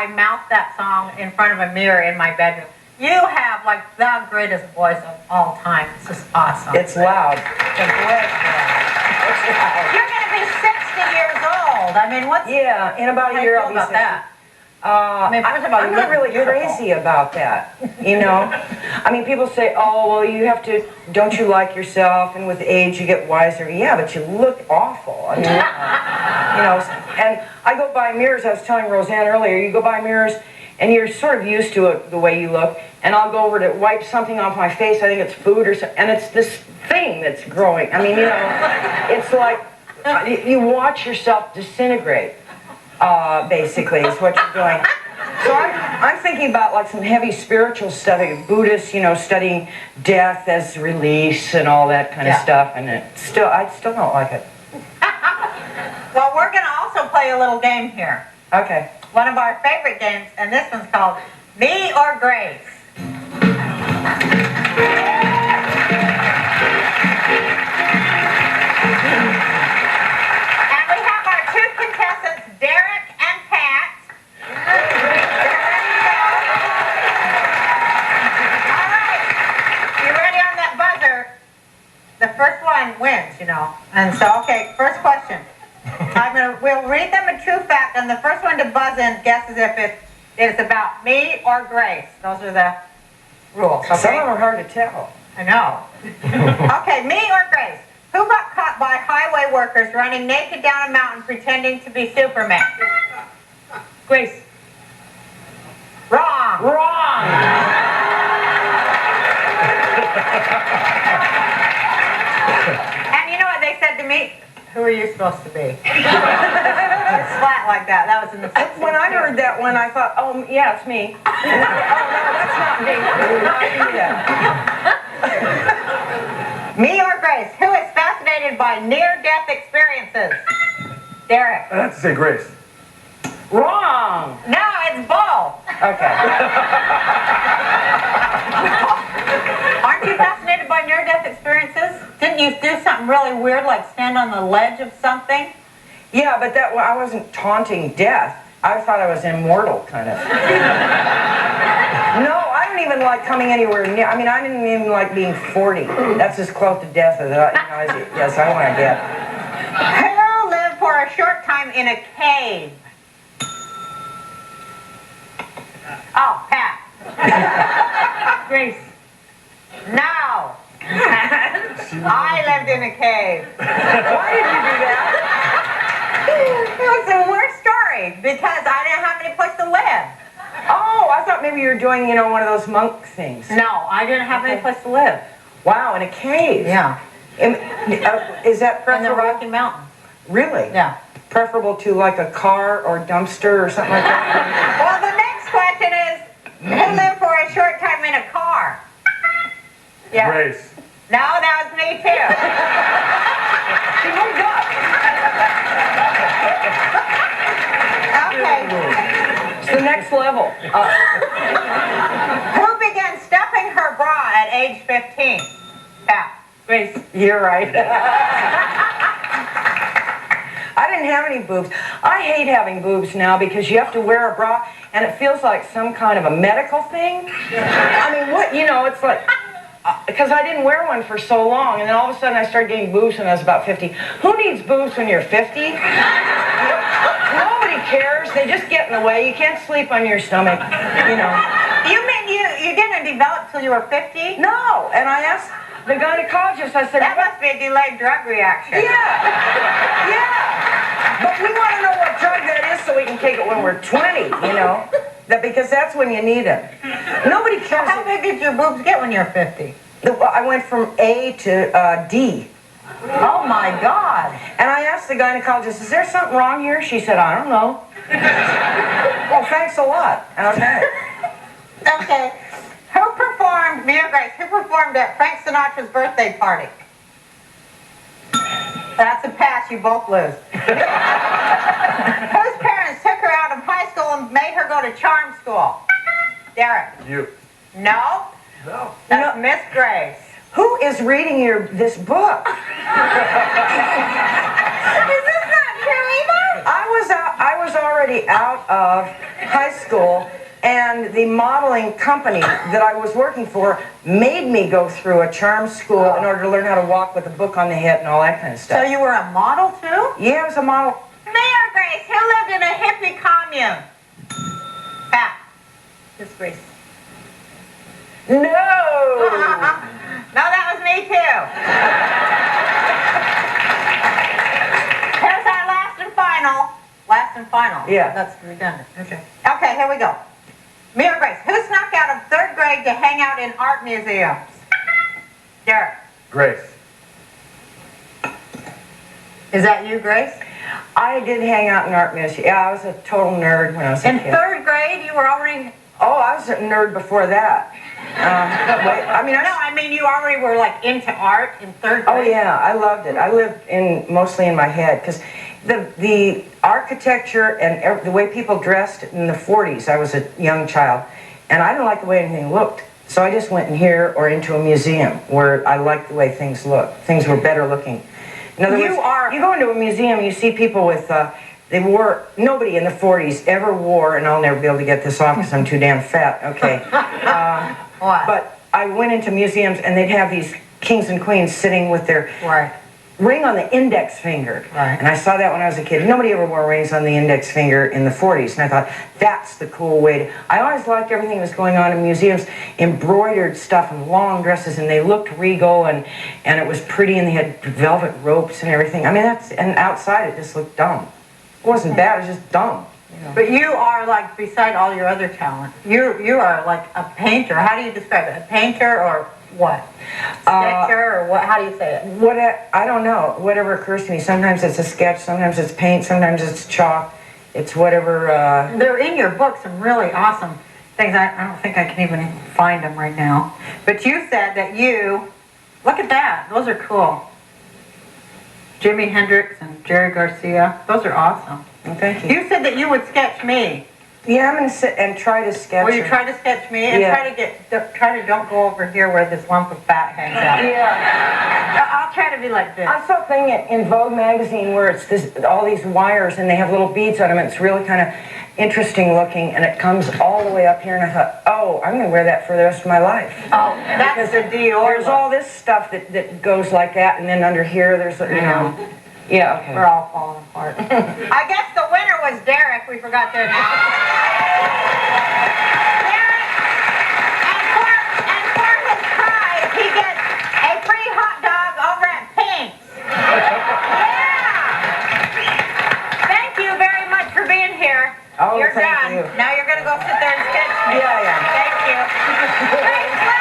I mouth that song in front of a mirror in my bedroom. You have like the greatest voice of all time. It's just awesome. It's loud. The voice. You're going to be 60 years old. I mean, what's Yeah, in about a year I'll be 60. that? I'm not really crazy about that, you know. I mean, people say, "Oh, well, you have to. Don't you like yourself? And with age, you get wiser." Yeah, but you look awful. I mean, you know. And I go by mirrors. I was telling Rosanne earlier. You go by mirrors, and you're sort of used to it, the way you look. And I'll go over to wipe something off my face. I think it's food or something, and it's this thing that's growing. I mean, you know, it's like you watch yourself disintegrate. Basically, is what you're doing. So I'm thinking about like some heavy spiritual stuff, like Buddhists, you know, studying death as release and all that kind of stuff, and I still don't like it. Well, we're going to also play a little game here. Okay. One of our favorite games, and this one's called Me or Grace. And we have our two contestants, Derek and Pat. All right. You ready on that buzzer? The first one wins, you know. And so, okay, first question. We'll read them a true fact, and the first one to buzz in guesses if it's about me or Grace. Those are the rules, okay? Some of them are hard to tell. I know. Okay, me or Grace? Who got caught by highway workers running naked down a mountain pretending to be Superman? Grace. Wrong. Wrong! And you know what they said to me? Who are you supposed to be? It's flat like that. That was in the 60s. When I heard that one, I thought, oh, yeah, it's me. Oh, no, that's not me. Not me then. Me or Grace? Who is fascinated by near-death experiences? Derek. I have to say Grace. Wrong! No, it's Bo. Okay. Aren't you fascinated by near-death experiences? Didn't you do something really weird, like stand on the ledge of something? Yeah, but I wasn't taunting death. I thought I was immortal, kind of. No, I don't even like coming anywhere near. I mean, I didn't even like being 40. That's as close to death as I want to get. Who lived for a short time in a cave? Oh, Pat. Grace. No. I lived in a cave. Why did you do that? It was the worst story because I didn't have any place to live. Oh, I thought maybe you were doing, you know, one of those monk things. No, I didn't have any place to live. Wow, in a cave. Yeah. Is that In the preferable? Rocky Mountains. Really? Yeah. Preferable to like a car or dumpster or something like that? Well, the next question is, who lived for a short time in a car? Yeah. Grace. No, that was me too. She moved up. Okay. It's the next level. Who began stuffing her bra at age 15? Yeah. Grace, you're right. I didn't have any boobs. I hate having boobs now because you have to wear a bra and it feels like some kind of a medical thing. I mean, what, you know, it's like, because I didn't wear one for so long, and then all of a sudden I started getting boobs when I was about 50. Who needs boobs when you're 50? Nobody cares. They just get in the way. You can't sleep on your stomach, you know. You mean you didn't develop till you were 50? No, and I asked the gynecologist, I said, That must be a delayed drug reaction. yeah. But we want to know what drug that is so we can take it when we're 20, you know. Because that's when you need it. Nobody cares. How big did your boobs get when you were 50? I went from A to D. Oh my God. And I asked the gynecologist, is there something wrong here? She said, I don't know. Well, thanks a lot. Okay. Okay. Who performed, me or Grace, who performed at Frank Sinatra's birthday party? That's a pass, you both lose. Whose parents took her out of high school and made her go to charm school? Not You. No? No. That's Miss Grace. Who is reading this book? Is this not true either? I was already out of high school, and the modeling company that I was working for made me go through a charm school in order to learn how to walk with a book on the hip and all that kind of So stuff. you were a model too? Yeah, I was a model. Mayor Grace, who lived in a hippie commune? Pat. Just Grace. No! No, that was me too. Here's our last and final. Last and final. Yeah. That's redundant. Okay. Okay, here we go. Mayor Grace, who snuck out of 3rd grade to hang out in art museums? Derek. Grace. Is that you, Grace? I did hang out in art museum. Yeah, I was a total nerd when I was a In kid. 3rd grade, you were already... Oh, I was a nerd before that. I mean, you already were like into art in 3rd grade. Oh yeah, I loved it. I lived mostly in my head because the architecture and the way people dressed in the 40s. I was a young child, and I didn't like the way anything looked. So I just went in here or into a museum where I liked the way things looked. Things were better looking. In other words, you go into a museum, you see people with. Nobody in the 40s ever wore, and I'll never be able to get this off because I'm too damn fat, okay. What? But I went into museums and they'd have these kings and queens sitting with their ring on the index finger. Right. And I saw that when I was a kid. Nobody ever wore rings on the index finger in the 40s. And I thought, that's the cool way to... I always liked everything that was going on in museums, embroidered stuff and long dresses, and they looked regal, and it was pretty, and they had velvet ropes and everything. I mean, and outside it just looked dumb. It wasn't bad, it was just dumb. You know? But you are like, beside all your other talent, you are like a painter. How do you describe it? A painter or what? Sketcher or what? How do you say it? I don't know. Whatever occurs to me. Sometimes it's a sketch, sometimes it's paint, sometimes it's chalk. It's whatever. They're in your book, some really awesome things. I don't think I can even find them right now. But you said that look at that. Those are cool. Jimi Hendrix and Jerry Garcia. Those are awesome. Well, thank you. You said that you would sketch me. Yeah, I'm going to sit and try to sketch. Will you try to sketch me? And try to don't go over here where this lump of fat hangs out. Yeah. I'll try to be like this. I saw a thing in Vogue magazine where it's all these wires and they have little beads on them. And it's really kind of interesting looking, and it comes all the way up here. And I thought, oh, I'm going to wear that for the rest of my life. Oh, that's the Dior. There's all this stuff that goes like that, and then under here there's Yeah, okay. We're all falling apart. I guess the winner was Derek. We forgot to announce. Derek, and for his prize, he gets a free hot dog over at Pink's. Yeah! Thank you very much for being here. Oh, you're thank done. you. Now you're going to go sit there and sketch me. Yeah, yeah. Thank you. Thanks,